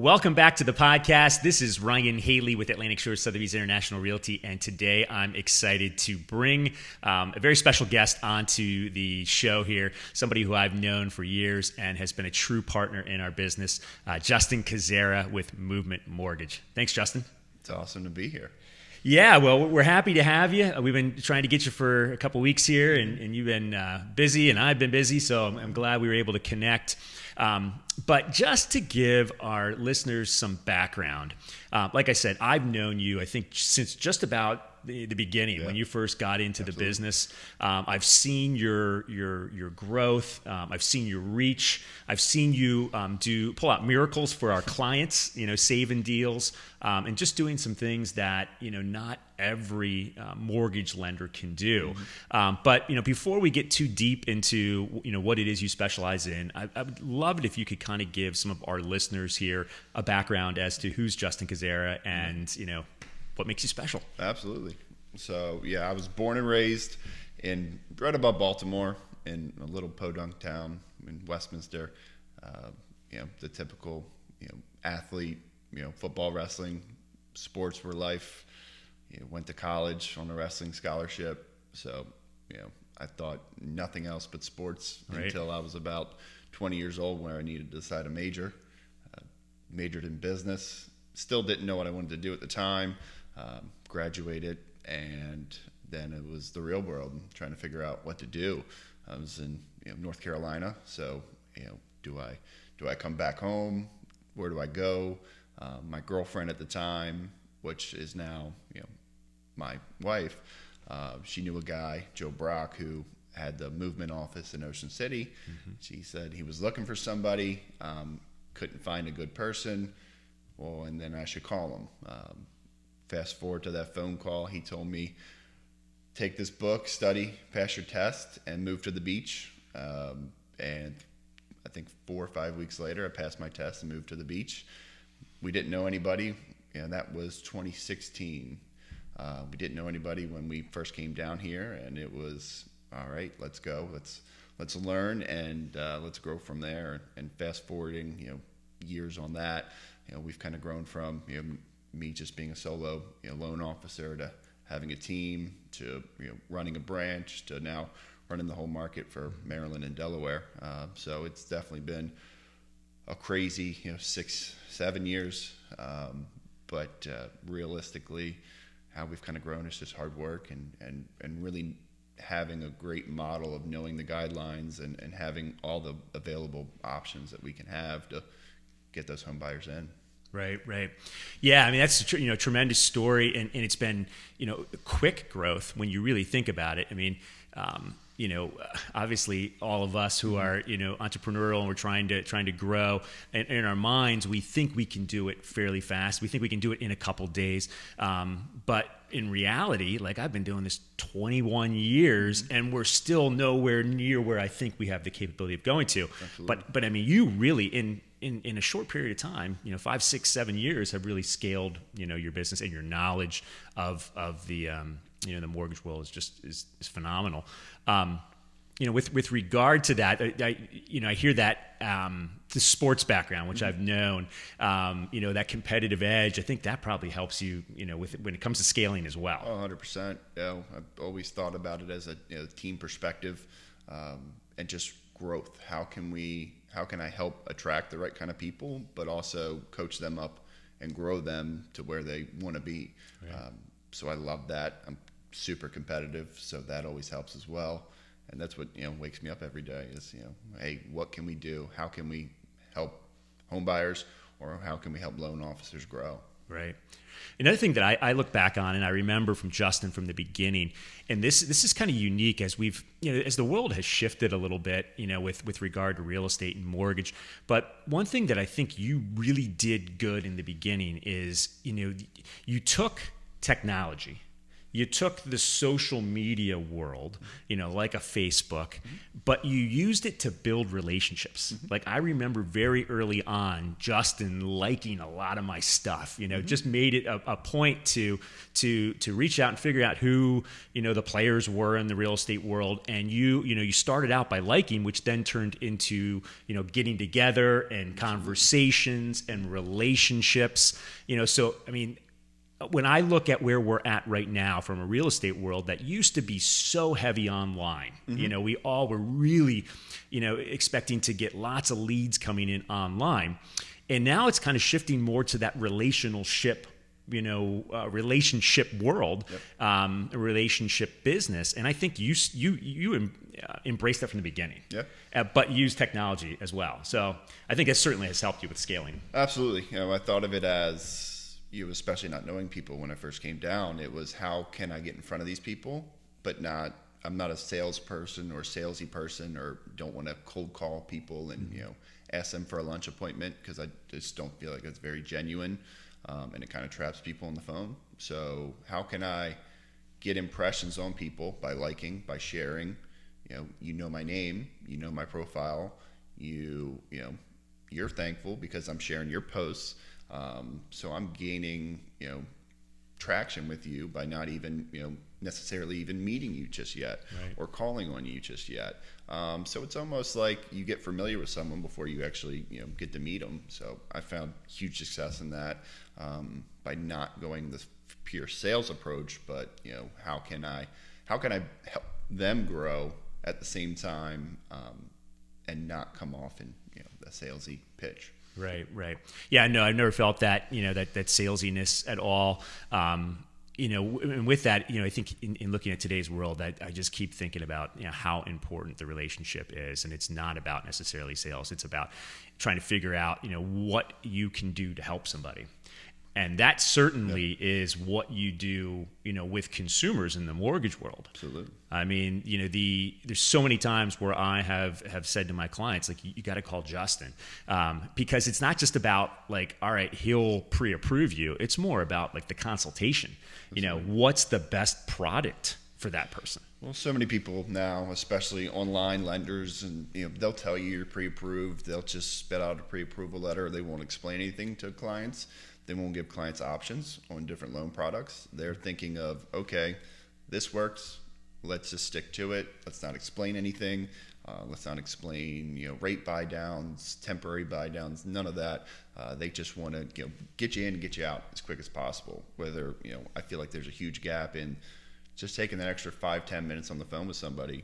Welcome back to the podcast. This is Ryan Haley with Atlantic Shore Sotheby's International Realty, and today I'm excited to bring a very special guest onto the show here, somebody who I've known for years and has been a true partner in our business, Justin Kozera with Movement Mortgage. Thanks, Justin. It's awesome to be here. Yeah, well, we're happy to have you. We've been trying to get you for a couple weeks here, and you've been busy, and I've been busy, so I'm glad we were able to connect. But just to give our listeners some background, like I said, I've known you, I think, since just about the beginning, when you first got into the business. I've seen your growth. I've seen your reach. I've seen you pull out miracles for our clients, saving deals, and just doing some things that, not every mortgage lender can do. But, before we get too deep into, what it is you specialize in, I would love it if you could kind of give some of our listeners here a background as to who's Justin Kozera and, what makes you special. Absolutely. So, I was born and raised right above Baltimore in a little podunk town in Westminster. The typical, athlete, football, wrestling, sports were life. Went to college on a wrestling scholarship. So, I thought nothing else but sports until I was about 20 years old, where I needed to decide a major. Majored in business. Still didn't know what I wanted to do at the time. Graduated, and then it was the real world, trying to figure out what to do. I was in North Carolina, so do I come back home? Where do I go? My girlfriend at the time, which is now my wife, she knew a guy, Joe Brock, who had the movement office in Ocean City. She said he was looking for somebody, couldn't find a good person. Well, and then I should call him. Fast forward to that phone call, he told me, take this book, study, pass your test, and move to the beach. And I think 4 or 5 weeks later, I passed my test and moved to the beach. We didn't know anybody, and that was 2016. We didn't know anybody when we first came down here, and it was, all right, let's go. Let's learn, and let's grow from there. And fast forwarding, years on that, we've kind of grown from, me just being a solo loan officer to having a team to running a branch to now running the whole market for Maryland and Delaware. So it's definitely been a crazy 6-7 years. But realistically, how we've kind of grown is just hard work and really having a great model of knowing the guidelines and having all the available options that we can have to get those home buyers in. Right. Yeah, I mean, that's a tremendous story, and it's been quick growth when you really think about it. I mean, obviously all of us who are entrepreneurial and we're trying to grow, and in our minds we think we can do it fairly fast. We think we can do it in a couple days, but in reality, like, I've been doing this 21 years and we're still nowhere near where I think we have the capability of going to. Absolutely. But I mean, you really in a short period of time, 5, 6, 7 years, have really scaled, your business, and your knowledge of the the mortgage world is phenomenal. With regard to that, I hear that the sports background, which I've known, that competitive edge. I think that probably helps you, when it comes to scaling as well. 100%. I've always thought about it as a team perspective, and just growth. How can I help attract the right kind of people, but also coach them up and grow them to where they want to be? Right. So I love that. I'm super competitive, so that always helps as well. And that's what wakes me up every day is hey, what can we do? How can we help home buyers, or how can we help loan officers grow? Right. Another thing that I look back on, and I remember from Justin from the beginning, and this is kind of unique as we've as the world has shifted a little bit, with regard to real estate and mortgage. But one thing that I think you really did good in the beginning is you took technology you took the social media world, like a Facebook, but you used it to build relationships. Like I remember very early on, Justin liking a lot of my stuff, just made it a point to reach out and figure out who, the players were in the real estate world. And you started out by liking, which then turned into, getting together and conversations and relationships, so, I mean, when I look at where we're at right now from a real estate world that used to be so heavy online, we all were really, expecting to get lots of leads coming in online. And now it's kind of shifting more to that relationship world, a relationship business. And I think you embraced that from the beginning, but use technology as well. So I think that certainly has helped you with scaling. Absolutely. I thought of it as, especially not knowing people when I first came down, it was how can I get in front of these people, but I'm not a salesperson or salesy person, or don't want to cold call people and, ask them for a lunch appointment, because I just don't feel like it's very genuine. And it kind of traps people on the phone. So how can I get impressions on people by liking, by sharing? My name, my profile. You're thankful because I'm sharing your posts. So I'm gaining, traction with you by not even, necessarily even meeting you just yet, or calling on you just yet. So it's almost like you get familiar with someone before you actually, get to meet them. So I found huge success in that, by not going this pure sales approach, but, how can I help them grow at the same time, and not come off in, the salesy pitch. Right. Yeah, no, I've never felt that, that salesiness at all. And with that, I think in looking at today's world, I just keep thinking about, how important the relationship is. And it's not about necessarily sales. It's about trying to figure out, what you can do to help somebody. And that certainly is what you do, with consumers in the mortgage world. Absolutely. I mean, there's so many times where I have said to my clients, like, you got to call Justin, because it's not just about like, all right, he'll pre-approve you. It's more about like the consultation. Absolutely. What's the best product for that person? Well, so many people now, especially online lenders, and they'll tell you you're pre-approved. They'll just spit out a pre-approval letter. They won't explain anything to clients. They won't give clients options on different loan products. They're thinking of, okay, this works. Let's just stick to it. Let's not explain anything. Let's not explain, rate buy downs, temporary buy downs, none of that. They just want to, get you in and get you out as quick as possible. Whether, I feel like there's a huge gap in just taking that extra 5-10 minutes on the phone with somebody,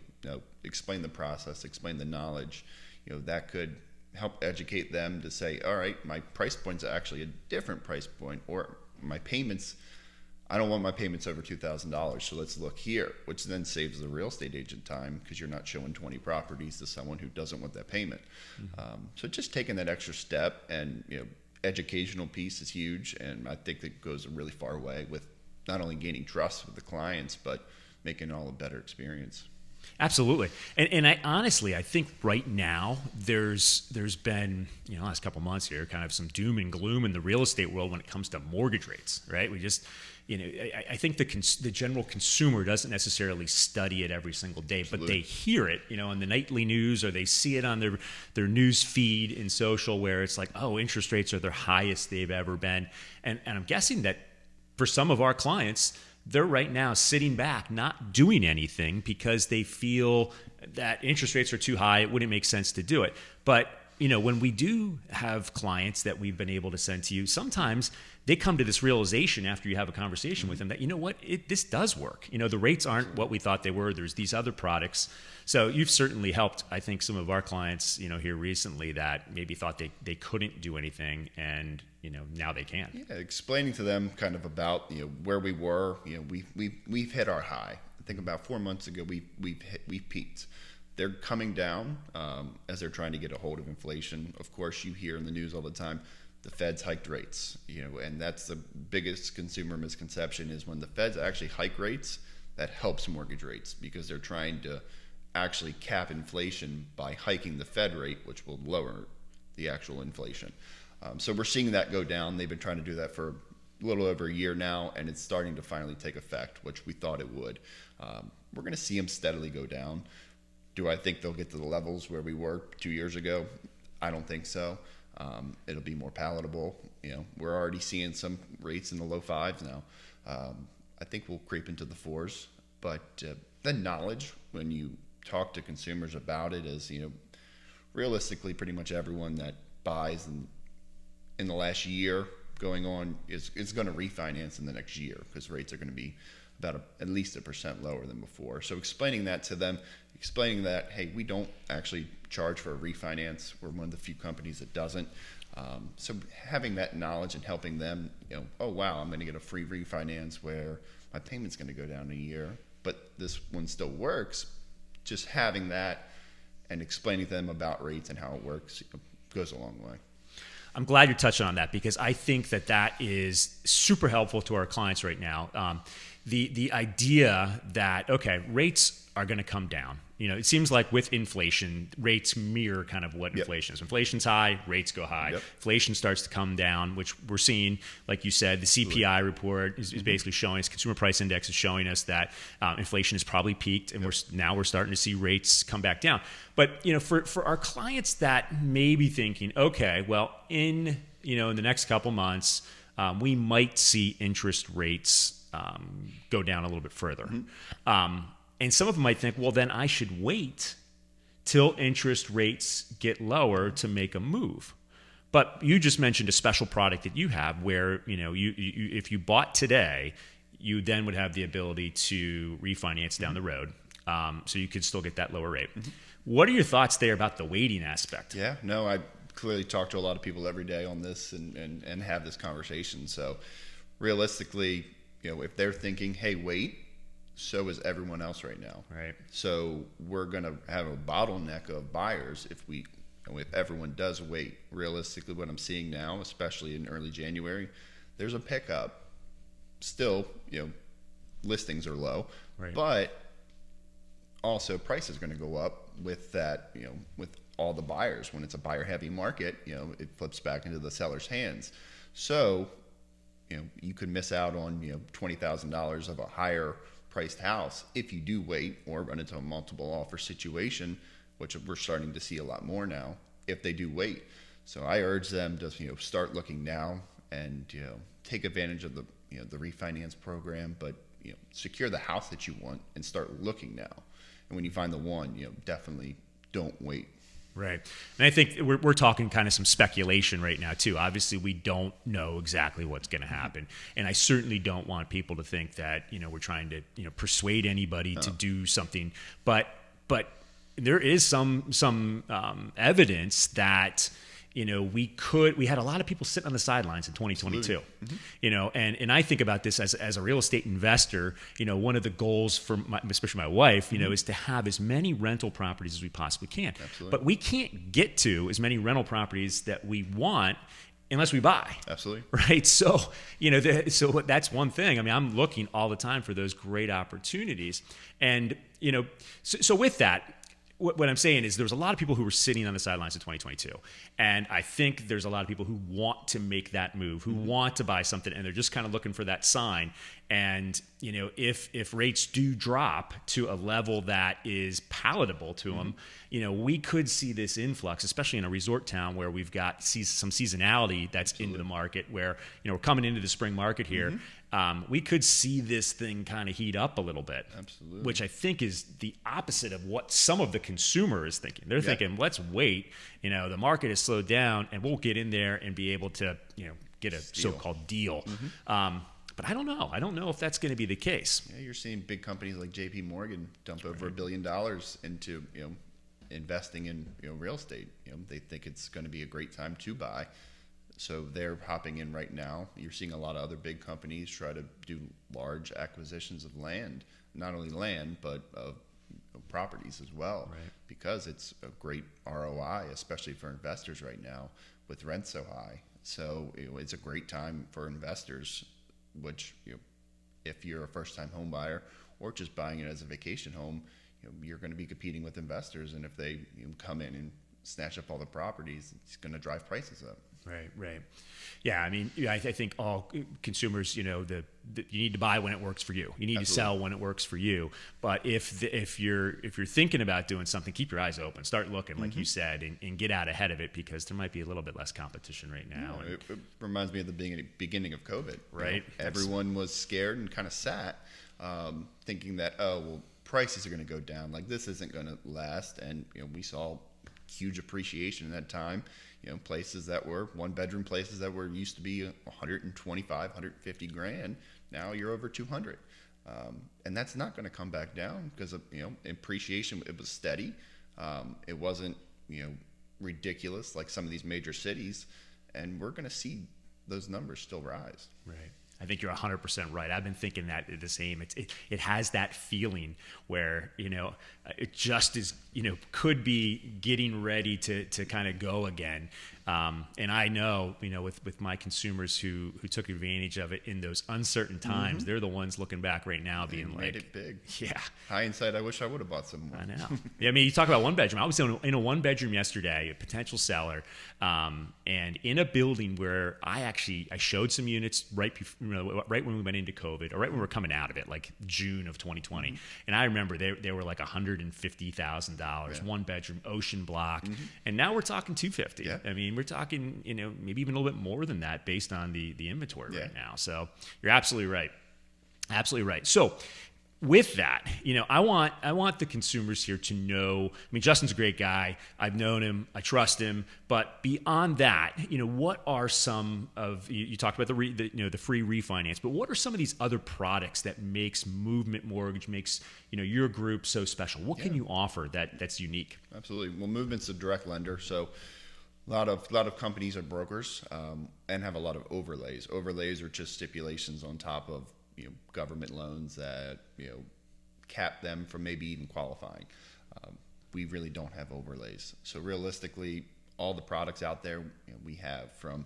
explain the process, explain the knowledge, that could help educate them to say, all right, my price point's actually a different price point, or my payments, I don't want my payments over $2,000, so let's look here, which then saves the real estate agent time, because you're not showing 20 properties to someone who doesn't want that payment. So just taking that extra step, and educational piece is huge, and I think that goes a really far way with not only gaining trust with the clients, but making it all a better experience. Absolutely. And I honestly, I think right now there's been, last couple months here, kind of some doom and gloom in the real estate world when it comes to mortgage rates, right? We just, I think the general consumer doesn't necessarily study it every single day, but they hear it, on the nightly news, or they see it on their news feed in social, where it's like, oh, interest rates are their highest they've ever been. And I'm guessing that for some of our clients, they're right now sitting back, not doing anything, because they feel that interest rates are too high. It wouldn't make sense to do it. But, when we do have clients that we've been able to send to you, sometimes they come to this realization after you have a conversation with them that, this does work. The rates aren't what we thought they were. There's these other products. So you've certainly helped, I think, some of our clients, here recently that maybe thought they couldn't do anything, and, now they can. Yeah, explaining to them kind of about, where we were. We've hit our high. I think about 4 months ago, we've peaked. They're coming down as they're trying to get a hold of inflation. Of course, you hear in the news all the time, the Fed's hiked rates, and that's the biggest consumer misconception, is when the Feds actually hike rates, that helps mortgage rates, because they're trying to actually cap inflation by hiking the Fed rate, which will lower the actual inflation. So we're seeing that go down. They've been trying to do that for a little over a year now, and it's starting to finally take effect, which we thought it would. We're going to see them steadily go down. Do I think they'll get to the levels where we were 2 years ago? I don't think so. It'll be more palatable. We're already seeing some rates in the low fives now. I think we'll creep into the fours, but the knowledge when you talk to consumers about it is, realistically, pretty much everyone that buys in the last year going on is going to refinance in the next year because rates are going to be about at least 1% lower than before. So explaining that to them, explaining that, hey, we don't actually charge for a refinance. We're one of the few companies that doesn't. So having that knowledge and helping them, oh, wow, I'm going to get a free refinance where my payment's going to go down a year, but this one still works. Just having that and explaining to them about rates and how it works goes a long way. I'm glad you're touching on that because I think that is super helpful to our clients right now. The idea that, okay, rates are going to come down. It seems like with inflation, rates mirror kind of what inflation is. Inflation's high, rates go high. Yep. Inflation starts to come down, which we're seeing, like you said, the CPI report is basically showing us, Consumer Price Index is showing us that inflation has probably peaked, and we're starting to see rates come back down. But for our clients that may be thinking, okay, well, in the next couple months, we might see interest rates go down a little bit further. And some of them might think, well, then I should wait till interest rates get lower to make a move. But you just mentioned a special product that you have where, you if you bought today, you then would have the ability to refinance down the road. So you could still get that lower rate. What are your thoughts there about the waiting aspect? Yeah, no, I clearly talk to a lot of people every day on this and have this conversation. So realistically, if they're thinking, hey, wait, so is everyone else right now. Right. So we're going to have a bottleneck of buyers if everyone does wait. Realistically, what I'm seeing now, especially in early January, there's a pickup. Still, listings are low, right, but also price is going to go up with that, with all the buyers. When it's a buyer-heavy market, it flips back into the seller's hands. So, you could miss out on, $20,000 of a higher priced house if you do wait or run into a multiple offer situation, which we're starting to see a lot more now if they do wait. So I urge them to start looking now and take advantage of the the refinance program, but secure the house that you want and start looking now. And when you find the one, definitely don't wait. Right. And I think we're talking kind of some speculation right now, too. Obviously, we don't know exactly what's going to happen. And I certainly don't want people to think that, we're trying to, persuade anybody to do something. But there is some evidence that, we had a lot of people sitting on the sidelines in 2022, and I think about this as a real estate investor. One of the goals for especially my wife, is to have as many rental properties as we possibly can. Absolutely. But we can't get to as many rental properties that we want unless we buy. Absolutely. Right. So, so that's one thing. I mean, I'm looking all the time for those great opportunities. And, so with that, what I'm saying is there's a lot of people who were sitting on the sidelines in 2022. And I think there's a lot of people who want to make that move, who want to buy something, and they're just kind of looking for that sign. And, if rates do drop to a level that is palatable to them, we could see this influx, especially in a resort town where we've got some seasonality that's into the market where, we're coming into the spring market here. We could see this thing kind of heat up a little bit. Absolutely. Which I think is the opposite of what some of the consumer is thinking. They're thinking, let's wait. The market has slowed down and we'll get in there and be able to, get a so-called deal. But I don't know. I don't know if that's going to be the case. Yeah, you're seeing big companies like J.P. Morgan dump over $1 billion into, investing in, real estate. They think it's going to be a great time to buy. So they're hopping in right now. You're seeing a lot of other big companies try to do large acquisitions of land, not only land, but of properties as well, right, because it's a great ROI, especially for investors right now with rent so high. So it's a great time for investors, which if you're a first-time home buyer or just buying it as a vacation home, you're going to be competing with investors, and if they come in and snatch up all the properties, it's going to drive prices up. Right. Yeah, I mean, I think all consumers, you need to buy when it works for you. You need Absolutely. to sell when it works for you. But if you're thinking about doing something, keep your eyes open. Start looking, like you said, and get out ahead of it, because there might be a little bit less competition right now. Yeah, it reminds me of the beginning of COVID. Right. Everyone was scared and kind of sat, thinking that, prices are going to go down. Like, this isn't going to last. And we saw huge appreciation in that time. Places that were one-bedroom places that were used to be 125, 150 grand. Now you're over 200, and that's not going to come back down because of appreciation. It was steady. It wasn't ridiculous like some of these major cities, and we're going to see those numbers still rise. Right. I think you're 100% right. I've been thinking that the same. It has that feeling where it just is could be getting ready to kind of go again. And I know with my consumers who took advantage of it in those uncertain times, they're the ones looking back right now being like, made it big. Yeah. Hindsight, I wish I would have bought some more. I know. Yeah, I mean, you talk about one bedroom. I was in a one bedroom yesterday, a potential seller, and in a building where I showed some units right when we went into COVID, or right when we were coming out of it, like June of 2020. And I remember they were like $150,000, one bedroom, ocean block, and now we're talking 250. Yeah. I mean, we're talking maybe even a little bit more than that based on the inventory right now. So you're absolutely right. Absolutely right. So with that, I want the consumers here to know. I mean, Justin's a great guy. I've known him. I trust him. But beyond that, what are some of you talked about the free refinance? But what are some of these other products that makes Movement Mortgage, makes your group so special? What can you offer that's unique? Absolutely. Well, Movement's a direct lender, so a lot of companies are brokers and have a lot of overlays. Overlays are just stipulations on top of government loans that cap them from maybe even qualifying. We really don't have overlays. So realistically, all the products out there we have, from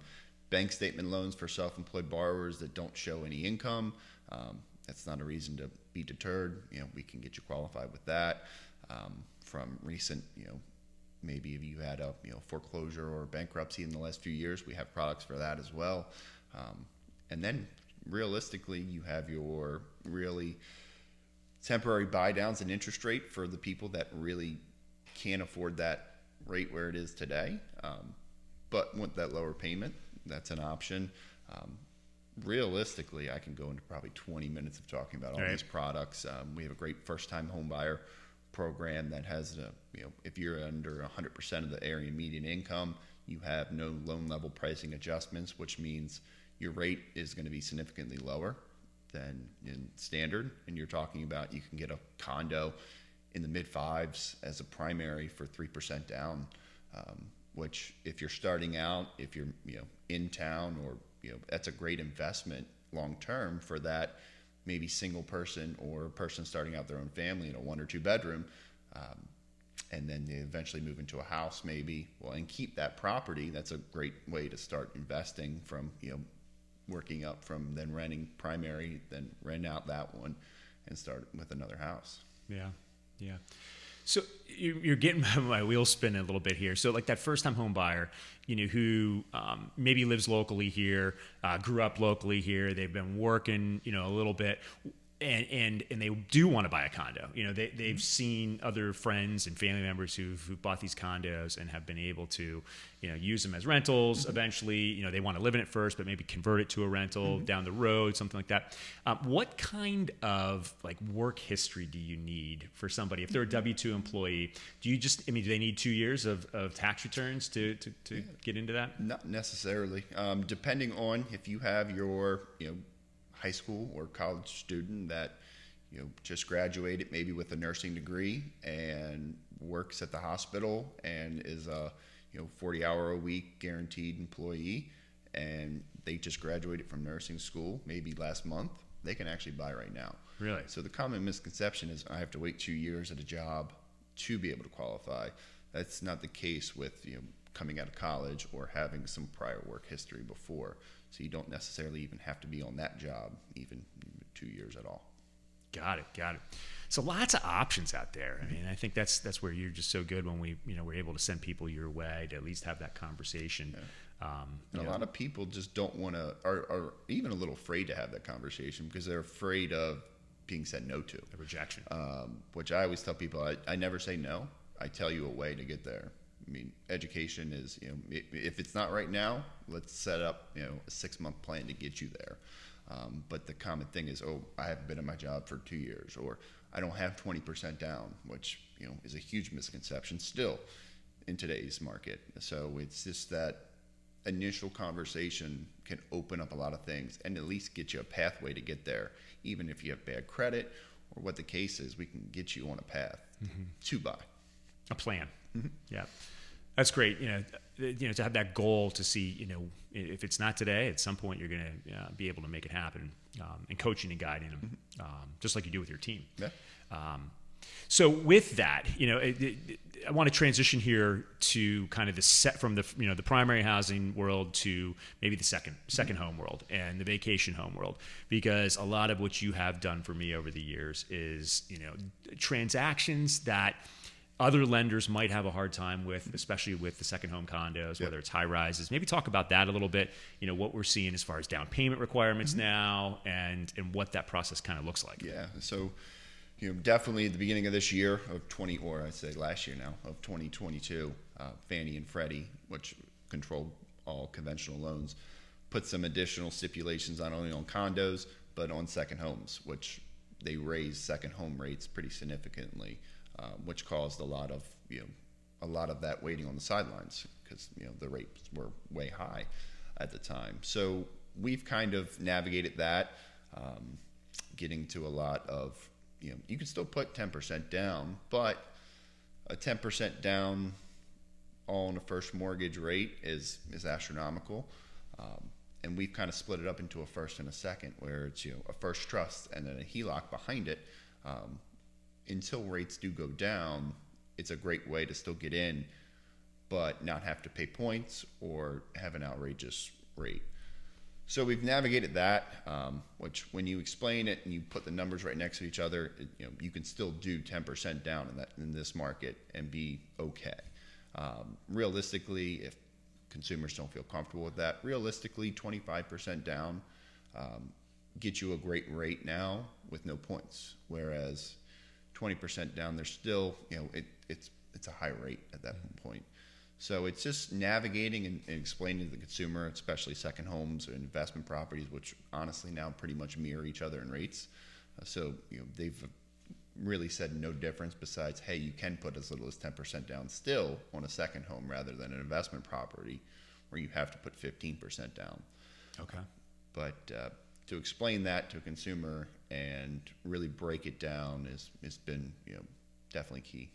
bank statement loans for self-employed borrowers that don't show any income. That's not a reason to be deterred. We can get you qualified with that. From recent, maybe if you had a foreclosure or bankruptcy in the last few years, we have products for that as well. And then realistically, you have your really temporary buy downs and interest rate for the people that really can't afford that rate where it is today, but want that lower payment. That's an option. Realistically, I can go into probably 20 minutes of talking about all these products. We have a great first-time home buyer program that has, if you're under 100% of the area median income, you have no loan level pricing adjustments, which means your rate is going to be significantly lower than in standard. And you're talking about, you can get a condo in the mid fives as a primary for 3% down, which if you're starting out, if you're in town, or that's a great investment long term for that maybe single person or person starting out their own family in a 1 or 2 bedroom, and then they eventually move into a house maybe, and keep that property. That's a great way to start investing from working up from then renting primary, then rent out that one, and start with another house. Yeah. So you're getting my wheels spinning a little bit here. So like that first-time home buyer, who maybe lives locally here, grew up locally here, they've been working, a little bit, and they do want to buy a condo. They've seen other friends and family members who've bought these condos and have been able to, use them as rentals. Eventually, they want to live in it first, but maybe convert it to a rental down the road, something like that. What kind of work history do you need for somebody if they're a W-2 employee? Do they need 2 years of tax returns to get into that? Not necessarily. Depending on if you have your high school or college student that just graduated maybe with a nursing degree and works at the hospital and is a 40-hour a week guaranteed employee, and they just graduated from nursing school maybe last month, they can actually buy right now. Really? So the common misconception is I have to wait 2 years at a job to be able to qualify. That's not the case with coming out of college or having some prior work history before. So you don't necessarily even have to be on that job even 2 years at all. Got it. So lots of options out there. I mean, I think that's where you're just so good when we're able to send people your way to at least have that conversation. And a lot of people just don't want to, are even a little afraid to have that conversation because they're afraid of being said no to. A rejection. Which I always tell people, I never say no. I tell you a way to get there. I mean, education is, if it's not right now, let's set up, a 6-month plan to get you there. But the common thing is, I haven't been at my job for 2 years, or I don't have 20% down, which, is a huge misconception still in today's market. So it's just that initial conversation can open up a lot of things and at least get you a pathway to get there. Even if you have bad credit or what the case is, we can get you on a path to buy. A plan. Yeah. That's great. To have that goal to see, if it's not today, at some point you're going to be able to make it happen, and coaching and guiding them, just like you do with your team. Yeah. So with that, I want to transition here to kind of from the primary housing world to maybe the second home world and the vacation home world, because a lot of what you have done for me over the years is, transactions that other lenders might have a hard time with, especially with the second home condos, whether it's high rises. Maybe talk about that a little bit, what we're seeing as far as down payment requirements now and what that process kind of looks like. Yeah. So, definitely at the beginning of this year of last year now of 2022, Fannie and Freddie, which control all conventional loans, put some additional stipulations not only on condos, but on second homes, which they raised second home rates pretty significantly. Which caused a lot of that waiting on the sidelines because the rates were way high at the time. So we've kind of navigated that, getting to a lot of you can still put 10% down, but a 10% down on a first mortgage rate is astronomical. And we've kind of split it up into a first and a second, where it's a first trust and then a HELOC behind it. Until rates do go down, it's a great way to still get in, but not have to pay points or have an outrageous rate. So we've navigated that, which when you explain it and you put the numbers right next to each other, you can still do 10% down in this market and be okay. Realistically, if consumers don't feel comfortable with that, 25% down gets you a great rate now with no points, whereas 20% down, there's still, it's a high rate at that point. So it's just navigating and explaining to the consumer, especially second homes and investment properties, which honestly now pretty much mirror each other in rates. So they've really said no difference besides, hey, you can put as little as 10% down still on a second home rather than an investment property where you have to put 15% down. Okay. But to explain that to a consumer and really break it down has been definitely key.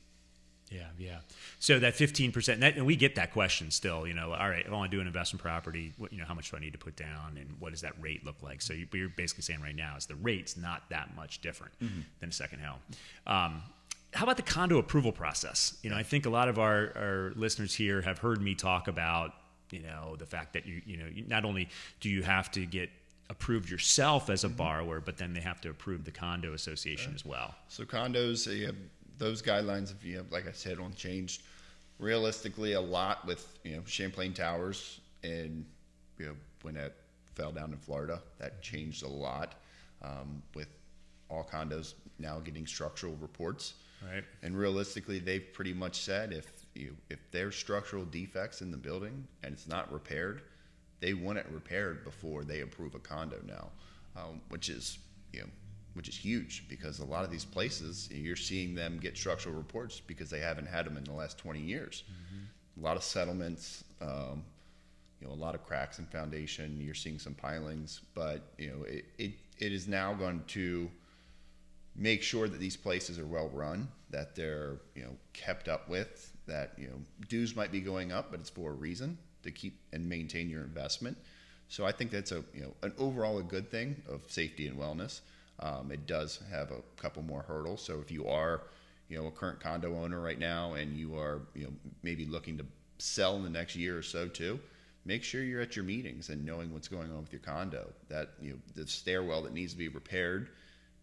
Yeah. So that 15%, and we get that question still. All right, if I want to do an investment property, how much do I need to put down, and what does that rate look like? So you're basically saying right now is the rate's not that much different than a second home. How about the condo approval process? I think a lot of our listeners here have heard me talk about the fact that you not only do you have to get approved yourself as a borrower, but then they have to approve the condo association as well. So condos, those guidelines have, like I said, only changed realistically a lot with Champlain Towers, and when that fell down in Florida, that changed a lot, with all condos now getting structural reports. Right. And realistically, they've pretty much said if there's structural defects in the building and it's not repaired, they want it repaired before they approve a condo now, which is huge, because a lot of these places you're seeing them get structural reports because they haven't had them in the last 20 years. A lot of settlements, a lot of cracks in foundation. You're seeing some pilings, but it is now going to make sure that these places are well run, that they're kept up with, that dues might be going up, but it's for a reason, to keep and maintain your investment. So I think that's an overall a good thing of safety and wellness. It does have a couple more hurdles. So if you are, a current condo owner right now and you are, maybe looking to sell in the next year or so too, make sure you're at your meetings and knowing what's going on with your condo. That the stairwell that needs to be repaired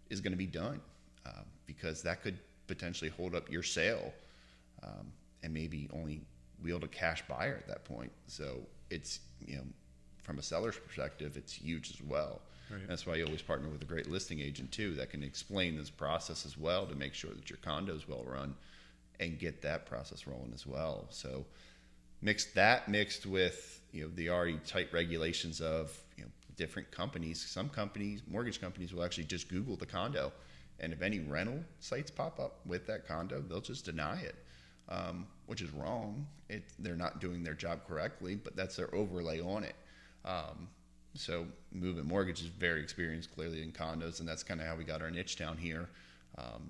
is going to be done, because that could potentially hold up your sale, and maybe only wield a cash buyer at that point. So it's, from a seller's perspective, it's huge as well. Right. That's why you always partner with a great listing agent too that can explain this process as well to make sure that your condo is well run and get that process rolling as well. So mixed with the already tight regulations of different companies. Some companies, mortgage companies, will actually just Google the condo, and if any rental sites pop up with that condo, they'll just deny it, which is wrong. They're not doing their job correctly, but that's their overlay on it. So Movement Mortgage is very experienced clearly in condos, and that's kind of how we got our niche down here,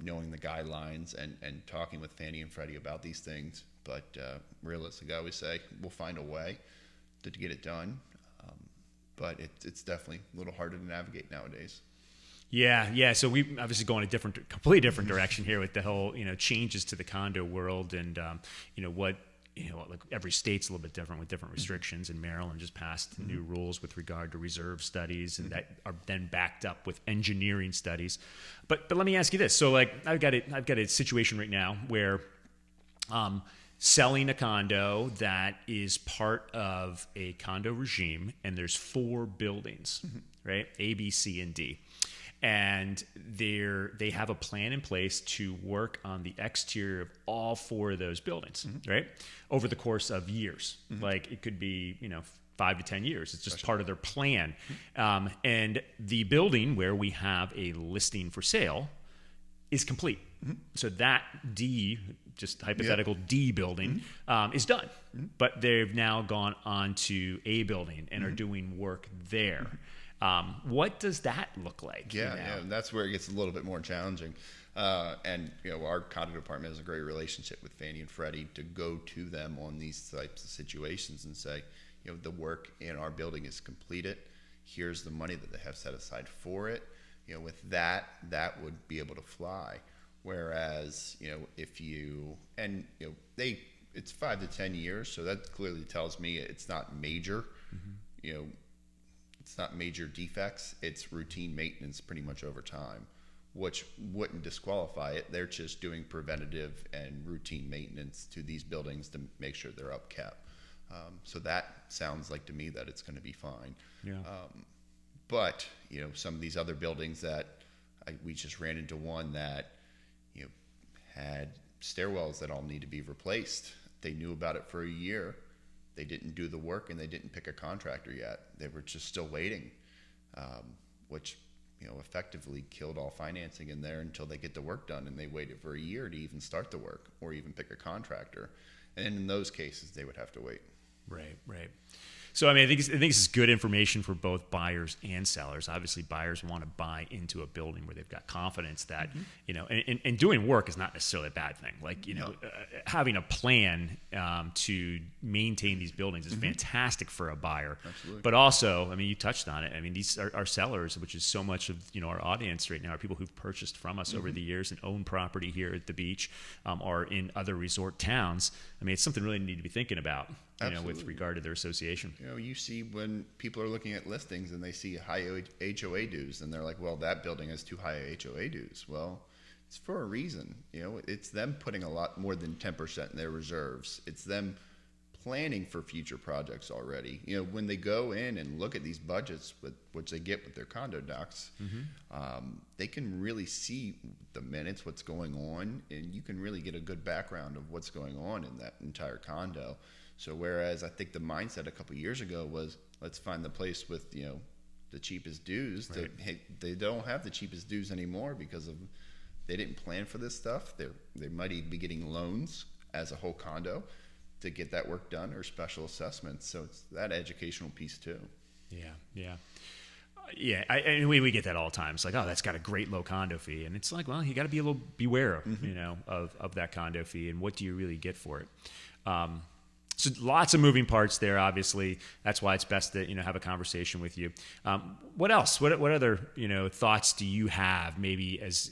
knowing the guidelines and talking with Fannie and Freddie about these things. But realistically, I always say we'll find a way to get it done. But it's definitely a little harder to navigate nowadays. Yeah. So we obviously go in a completely different direction here with the whole, changes to the condo world, and like every state's a little bit different with different restrictions. And Maryland just passed new rules with regard to reserve studies, and that are then backed up with engineering studies. But let me ask you this: so like I've got a situation right now where selling a condo that is part of a condo regime, and there's 4 buildings, right? A, B, C, and D. And they have a plan in place to work on the exterior of all 4 of those buildings, right? Over the course of years. Like it could be, 5 to 10 years. It's just part of their plan. And the building where we have a listing for sale is complete. So that D, just hypothetical D building, is done. But they've now gone on to A building and are doing work there. What does that look like? Yeah, and that's where it gets a little bit more challenging. And our condo department has a great relationship with Fannie and Freddie to go to them on these types of situations and say, the work in our building is completed. Here's the money that they have set aside for it. With that would be able to fly. Whereas, if it's 5 to 10 years, so that clearly tells me it's not major. It's not major defects. It's routine maintenance pretty much over time, which wouldn't disqualify it. They're just doing preventative and routine maintenance to these buildings to make sure they're upkept. So that sounds like to me that it's going to be fine. Yeah. But, some of these other buildings that we just ran into one that, had stairwells that all need to be replaced. They knew about it for a year. They didn't do the work, and they didn't pick a contractor yet. They were just still waiting, which effectively killed all financing in there until they get the work done, and they waited for a year to even start the work or even pick a contractor. And in those cases, they would have to wait. Right. So, I think this is good information for both buyers and sellers. Obviously, buyers want to buy into a building where they've got confidence that, and doing work is not necessarily a bad thing. Like, having a plan to maintain these buildings is fantastic for a buyer. Absolutely. But also, you touched on it. These are sellers, which is so much of, our audience right now are people who've purchased from us over the years and own property here at the beach, or in other resort towns. It's something really need to be thinking about. With regard to their association. You see when people are looking at listings and they see high HOA dues, and they're like, well, that building has too high HOA dues. Well, it's for a reason. It's them putting a lot more than 10% in their reserves. It's them planning for future projects already. When they go in and look at these budgets, which they get with their condo docs, they can really see the minutes, what's going on, and you can really get a good background of what's going on in that entire condo. So whereas I think the mindset a couple of years ago was, let's find the place with the cheapest dues. Right. They don't have the cheapest dues anymore because they didn't plan for this stuff. They might even be getting loans as a whole condo to get that work done, or special assessments. So it's that educational piece too. Yeah. And we get that all the time. It's like, oh, that's got a great low condo fee, and it's like, well, you got to be a little beware, of that condo fee, and what do you really get for it. So lots of moving parts there, obviously. That's why it's best to, have a conversation with you. What else? What other, thoughts do you have, maybe as,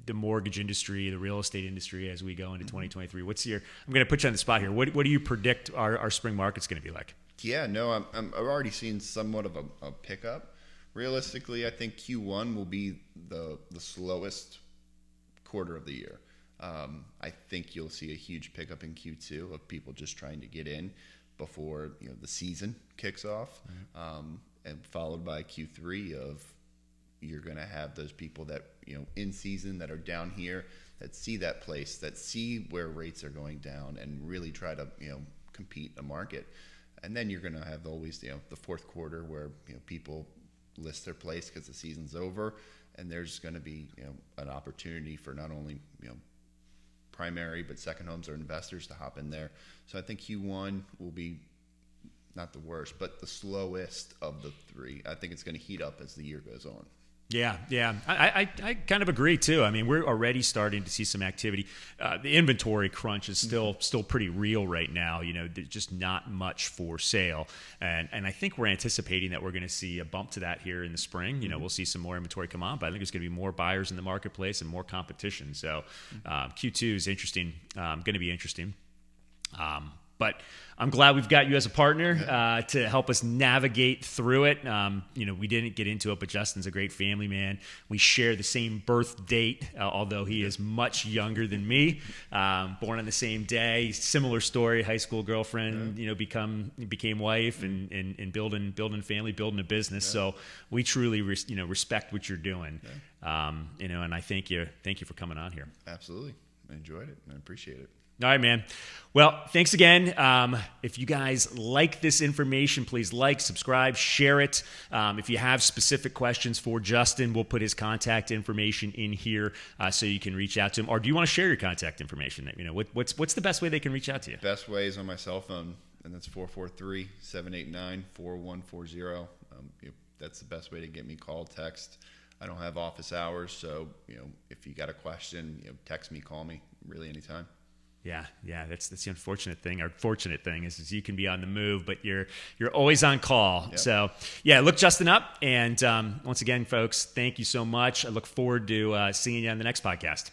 the mortgage industry, the real estate industry, as we go into 2023? I'm going to put you on the spot here. What do you predict our spring market's going to be like? Yeah, no, I've already seen somewhat of a pickup. Realistically, I think Q1 will be the slowest quarter of the year. I think you'll see a huge pickup in Q2 of people just trying to get in. before the season kicks off, and followed by Q3 of you're going to have those people that in season that are down here that see that place, that see where rates are going down, and really try to compete in a market. And then you're going to have always the fourth quarter where people list their place because the season's over, and there's going to be an opportunity for not only primary but second homes or investors to hop in there. So I think Q1 will be not the worst, but the slowest of the three. I think it's going to heat up as the year goes on. Yeah. I kind of agree too. I mean, we're already starting to see some activity. The inventory crunch is still pretty real right now. There's just not much for sale, and I think we're anticipating that we're going to see a bump to that here in the spring. We'll see some more inventory come on, but I think there's going to be more buyers in the marketplace and more competition. So Q2 is interesting. Going to be interesting. But I'm glad we've got you as a partner to help us navigate through it. We didn't get into it, but Justin's a great family man. We share the same birth date, although he is much younger than me. Born on the same day, similar story. High school girlfriend, became wife, and building family, building a business. So we truly, respect what you're doing. And I thank you for coming on here. Absolutely, I enjoyed it and I appreciate it. All right, man. Well, thanks again. If you guys like this information, please like, subscribe, share it. If you have specific questions for Justin, we'll put his contact information in here so you can reach out to him. Or do you want to share your contact information? What's the best way they can reach out to you? Best way is on my cell phone, and that's 443-789-4140. That's the best way to get me. Call, text. I don't have office hours, so if you got a question, text me, call me, really anytime. Yeah. That's the unfortunate thing. Our fortunate thing is you can be on the move, but you're always on call. Yep. So look Justin up. And once again, folks, thank you so much. I look forward to seeing you on the next podcast.